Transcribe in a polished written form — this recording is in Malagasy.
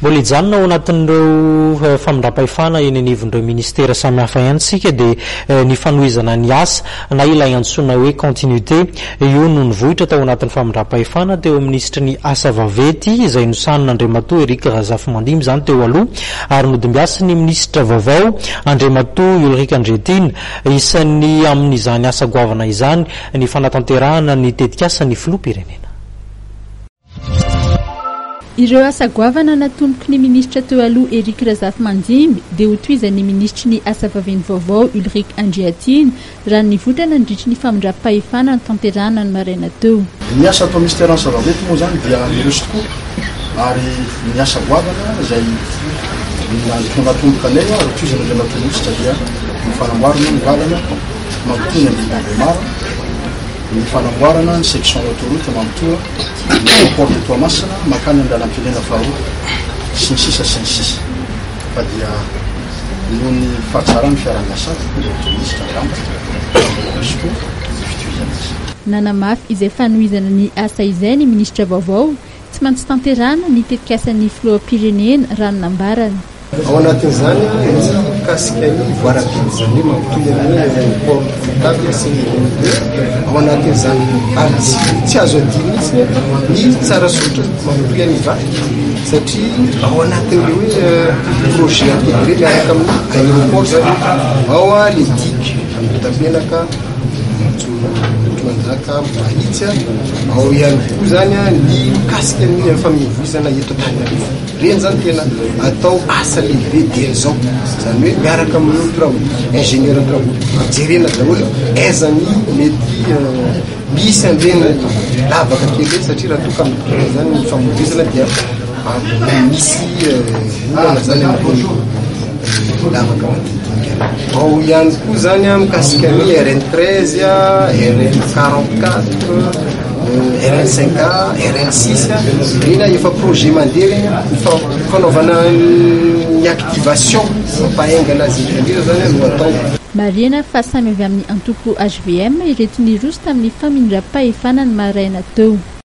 mbola hijanona ao anatin'ireo famindram-pahefana eny anivon'ireo ministera samihafa ihany sika dia ny fanohizana ny asa na ilay antsoina hoe continuité io no nivohitra tao anatin'ny famindram-pahefana teo ministra ny asa vavety izay nosanina Andriamatoa Eric Razafimandimy zany teo aloha ary nodimbiasa ny ministra vaovao Andriamatoa Ulrich Andretina isan'ny amin'izany asa goavana izany ny fanatanterahana ny tetikasa ny filoham-pirenena. Ireo asa goavana natomboky ny ministra teo aloha Eric Razafimandimy dia hotohizan'ny ministra ny asa vaventy vaovao Ulrich Andretina raha nivoatra nandritry ny famindram-pahefana ny tanterahana ny maraina teo. Ny asa atao ministera asa vavety moa zany dia miroso tokoa ary ny asa goavana izay natomboka anay ary hotohizana ilay ministra dia ny fanamboarana ny valana mampitony ny mara ny fanamboarana ny section autoroute mamitoa ny port de Toamasina makany andalam-pirenena faharoa sy ny sisa fa dia noho ny fahatsarany fiarahamiasa ministra Rambo nanamafy izay fanohizana ny asa izay ny ministra vaovao tsy maintsy tanterahana ny tetikasan'ny filoham-pirenena raha nambarana. Ao anatin'izany mikasika ny voarapity izany hoe mampitohy ny port potable sy ny ao anatin'izany ary tsy azo adino mihitsy ny tsara sotra mampitohy ny vaty satria ao anatin'ireo hoe projet intégré miaraka amin'ny aéroport zany ao le digue amitapenaka manjaka mahitsy ao ihany koa zany ny mikasika ny famivoizana eto Antananarivo reny zany tena atao asa lehibe dezao zany hoe miaraka amin'ny travaux ingénieur travaux jerena daholo aizany mety misy andrena lavaka kely satria raha toka amin'ny zany ny famovoizana dia misy olana zany lavaka ao ihany koa zany mikasika ny RN13 RN44 RN5 RN6 reny efa projet mandeha fanaovana ny activation mampahaingana azy indrindra zany no atao. Mariana fa samy avy amin'ny antoko HVM ireto ny roso tamin'ny famindram-pahefana ny maraina teo.